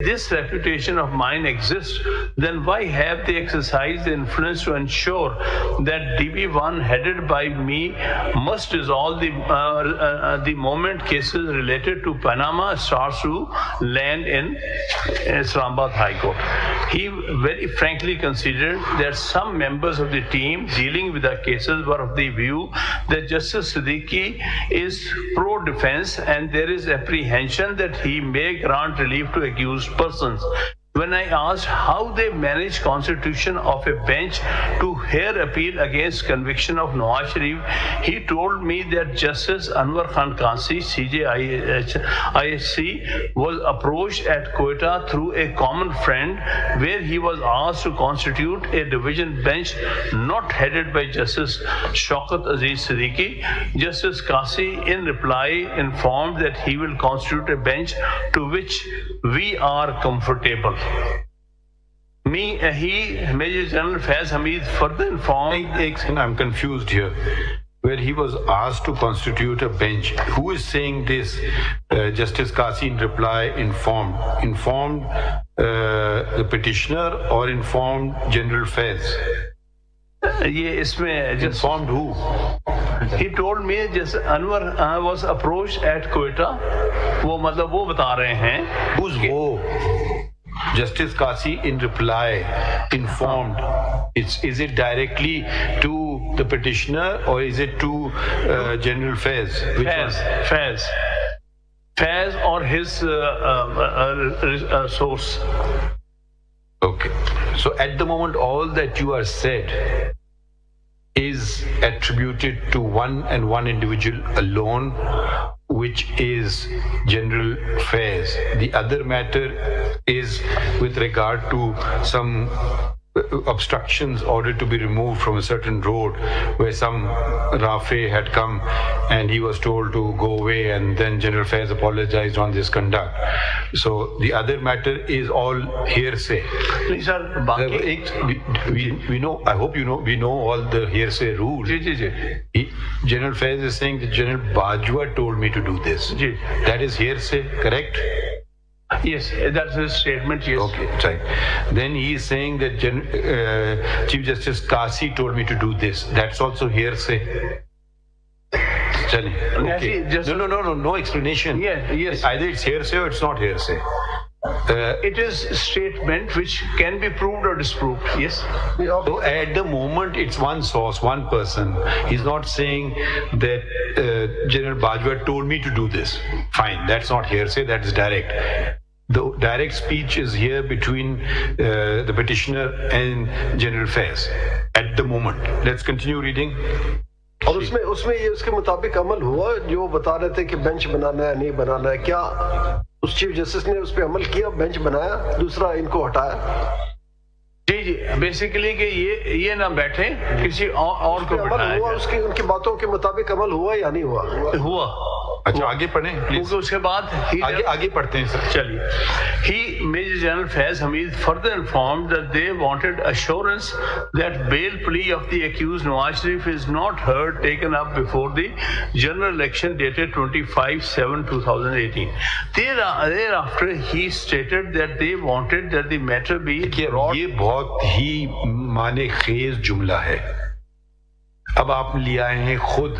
this reputation of mine exists, then why have they exercised the influence to ensure that DB1 headed by me must resolve the moment cases related to Panama starts to land in Islamabad High Court? He very frankly considered that some members of the team dealing with the cases were of the view that Justice Siddiqui is pro-defense and there is apprehension that he may grant relief to accused persons. When I asked how they manage constitution of a bench to hear appeal against conviction of Nawaz Sharif, he told me that Justice Anwar Khan Kansi, CJISC, was approached at Quetta through a common friend where he was asked to constitute a division bench not headed by Justice Shaukat Aziz Siddiqui. Justice Kasi in reply informed that he will constitute a bench to which we are comfortable. Major General Faiz Hamid further informed. I'm confused here. Where he was asked to constitute a bench. Who is saying this? Justice Kasi in reply informed the petitioner or informed General Faiz? Informed who? He told me just Anwar was approached at Quetta. वो मतलब वो बता रहे हैं. Who's वो? Justice Kasi in reply informed. Is it directly to the petitioner or is it to General Faiz? Faiz or his source. Okay. So at the moment, all that you are said is attributed to one and one individual alone, which is General Faiz. The other matter is with regard to some obstructions ordered to be removed from a certain road where some Rafe had come and he was told to go away, and then General Faiz apologized on this conduct. So the other matter is all hearsay. We know, I hope you know, we know all the hearsay rules. General Faiz is saying that General Bajwa told me to do this. That is hearsay, correct? Yes, that's his statement, yes. Okay, right. Then he is saying that Chief Justice Kasi told me to do this. That's also hearsay. Okay. No explanation. Yes. Either it's hearsay or it's not hearsay. It is a statement which can be proved or disproved, yes. So at the moment, it's one source, one person. He's not saying that General Bajwa told me to do this. Fine, that's not hearsay, that's direct. The direct speech is here between the petitioner and General Faiz at the moment. Let's continue reading. और उसमें ये उसके मुताबिक अमल हुआ जो बता रहे थे कि बेंच बनाना है नहीं बनाना है, क्या उस चीफ जस्टिस ने उस पर अमल किया, बेंच बनाया, दूसरा इनको हटाया? जी बेसिकली कि ये ना बैठे किसी और को अमल हुआ, उसकी उनकी बातों के मुताबिक अमल हुआ या नहीं हुआ? अच्छा आगे पढ़ें क्योंकि उसके बाद आगे पढ़ते हैं सर. चलिए. He, Major General Faiz Hamid, further informed that they wanted assurance that bail plea of the accused Nawaz Sharif is not heard taken up before the general election dated 25/7/2018. Thereafter, he stated that they wanted that the matter be brought. ये बहुत ही माने खेज जुमला है. अब आप ले आए हैं खुद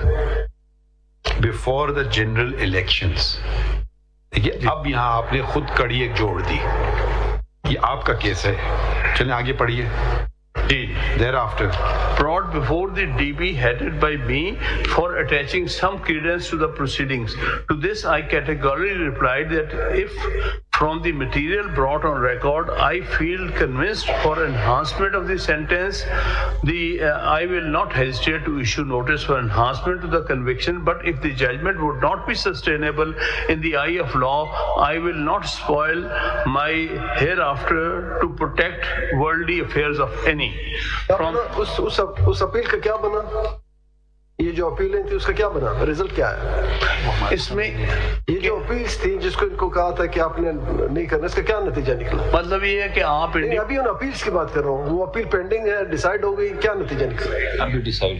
बिफोर द जनरल इलेक्शंस. देखिए अब यहाँ आपने खुद कड़ी एक जोड़ दी. ये आपका केस है. चलिए आगे पढ़िए. Thereafter, brought before the DB headed by me for attaching some credence to the proceedings. To this, I categorically replied that if from the material brought on record, I feel convinced for enhancement of the sentence, I will not hesitate to issue notice for enhancement to the conviction. But if the judgment would not be sustainable in the eye of law, I will not spoil my hereafter to protect worldly affairs of any. उस appeal का क्या बना? ये जो अपीलें थी उसका क्या बना? रिजल्ट क्या है इसमें? ये जो अपील थी जिसको इनको कहा था कि आपने नहीं करना, इसका क्या नतीजा निकला? मतलब ये है कि आप अभी उन अपील्स की बात कर रहा हूँ. वो अपील पेंडिंग है, डिसाइड हो गई, क्या नतीजा निकला? अभी डिसाइड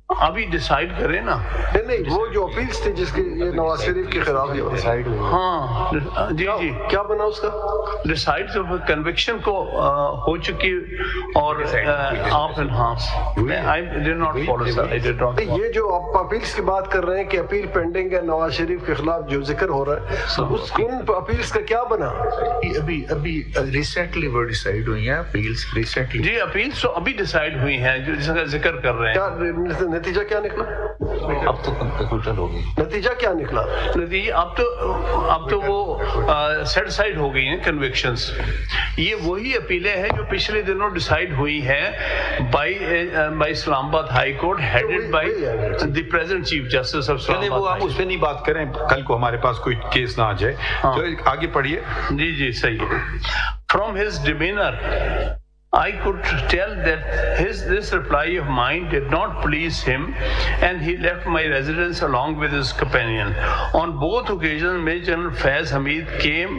अभी डिसाइड करें ना। नहीं वो जो अपील्स थी जिसके ये नवाज शरीफ के खिलाफ डिसाइड हुई, हाँ जी जी, क्या बना उसका? डिसाइड तो कन्विक्शन को हो चुकी और आप I did not follow sir, I did not. ये जो आप अपील्स की बात कर रहे हैं कि अपील पेंडिंग है नवाज शरीफ के खिलाफ जो जिक्र हो रहा है, उस उन अपील्स का क्या बना? अभी रिसेंटली वो डिसाइड हुई हैं अपील्स, रिसेंटली जी अपील्स तो अभी डिसाइड हुई हैं जो जिसका जिक्र कर रहे हैं। क्या नतीजा क्या निकला? अब तो कंप्यूटर हो गई। नतीजा क्या निकला? नतीजा अब तो वो सेट साइड हो गई हैं कन्विक्शंस। ये वही अपीलें हैं जो पिछले दिनों डिसाइड हुई हैं by Islamabad high court headed by the present chief justice of चलिए वो हम उस पर नहीं बात करें, कल को हमारे पास कोई केस ना आ जाए। तो आगे पढ़िए। जी जी सही है। From his demeanour I could tell that this reply of mine did not please him, and he left my residence along with his companion. On both occasions, Major General Faiz Hamid came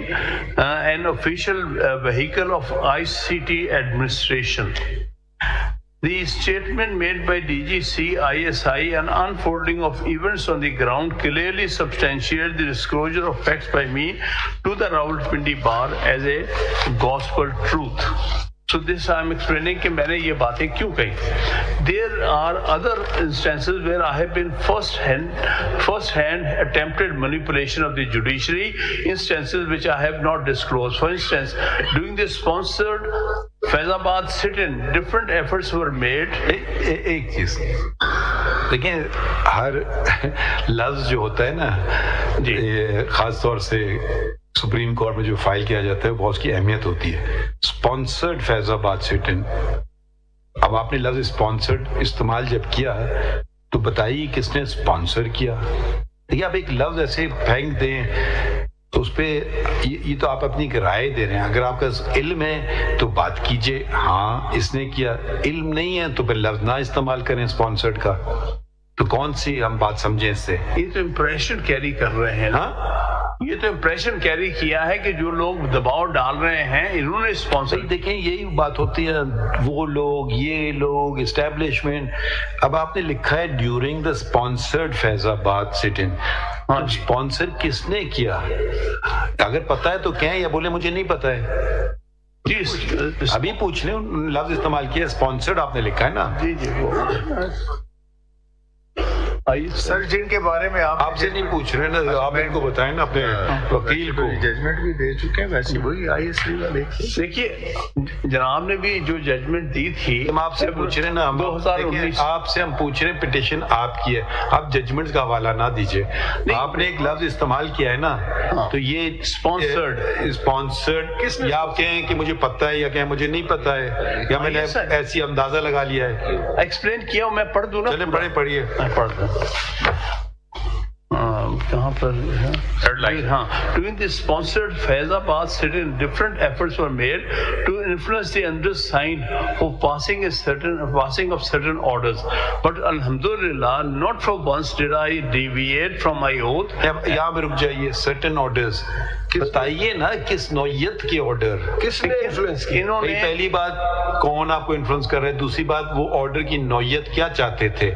an official vehicle of ICT administration. The statement made by DGC ISI and unfolding of events on the ground clearly substantiate the disclosure of facts by me to the Rawalpindi Bar as a gospel truth. So this I am explaining कि मैंने ये बातें क्यों कही। There are other instances where I have been first hand attempted manipulation of the judiciary, instances which I have not disclosed. For instance, during the sponsored Faizabad sit-in, different efforts were made. एक चीज देखिए, हर लफ्ज जो होता है ना, ये खास तौर से सुप्रीम कोर्ट में जो फाइल किया जाता है बहुत उसकी अहमियत होती है। स्पॉन्सर्ड फैजाबाद सिट इन, अब आपने लफ्ज स्पॉन्सर्ड इस्तेमाल जब किया तो बताइए किसने स्पॉन्सर किया। देखिए आप एक लफ्ज ऐसे फेंक दें तो उस पर ये तो आप अपनी राय दे रहे हैं। अगर आपका इल्म है तो बात कीजिए, हाँ इसने किया। इल्म नहीं है तो फिर लफ्ज ना इस्तेमाल करें स्पॉन्सर्ड का। तो कौन सी हम बात समझें इससे? ये तो इम्प्रेशन कैरी कर रहे हैं ना, ये तो इम्प्रेशन कैरी किया है कि जो लोग दबाव डाल रहे हैं इन्होंने स्पॉन्सर। देखें यही बात होती है, वो लोग, ये लोग, एस्टेब्लिशमेंट। अब आपने लिखा है during the sponsored Faizabad sit in, sponsor किसने किया? अगर पता है तो कहें, या बोले मुझे नहीं पता है। जी अभी पूछ लें, लफ्ज इस्तेमाल किया स्पॉन्सर्ड आपने लिखा है ना। जी जी सर जिनके बारे में आपसे नहीं पूछ रहे ना, आप इनको बताएं ना अपने वकील को। जजमेंट भी दे चुके हैं, वैसे वही ISI वाले। देखिए जनाब ने भी जो जजमेंट दी थी, हम आपसे पूछ रहे ना, 2019 आपसे हम पूछ रहे हैं, पिटिशन आपकी है, आप जजमेंट का हवाला ना दीजिए। आपने एक लफ्ज इस्तेमाल किया है ना, तो ये स्पॉन्सर्ड या आप कहें कि मुझे पता है, या कहें मुझे नहीं पता है, या मैंने ऐसी अंदाजा लगा लिया है। एक्सप्लेन किया, मैं पढ़ दूं ना। चले पढ़िए। पढ़ दूं। कहाँ पर है? हाँ, during the sponsored Faizabad sit-in, different efforts were made to influence the undersigned for passing of certain orders. But Alhamdulillah, not for once did I deviate from my oath. यहाँ पे रुक जाइए। certain orders बताइए ना, किस नौयत के order, किसने influence किया? इन्होंने। पहली बात, कौन आपको इन्फ्लुएंस कर रहा है? दूसरी बात, वो ऑर्डर की नौयत क्या चाहते थे?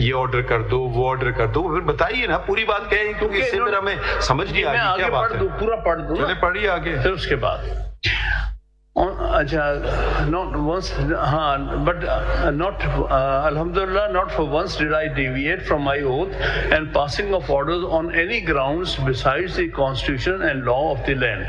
ये ऑर्डर कर दो, वो ऑर्डर कर दो, फिर बताइए ना, पूरी बात क्या है, क्योंकि इससे मेरा मैं समझ नहीं आ रही क्या बात है। पूरा पढ़ दूं। चले पढ़िए आगे। फिर उसके बाद अच्छा, not once, but not Alhamdulillah, not for once did I deviate from my oath and passing of orders on any grounds besides the constitution and law of the land.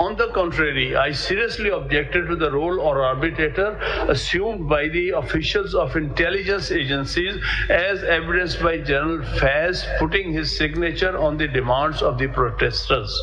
On the contrary, I seriously objected to the role or arbitrator assumed by the officials of intelligence agencies, as evidenced by General Faiz putting his signature on the demands of the protesters.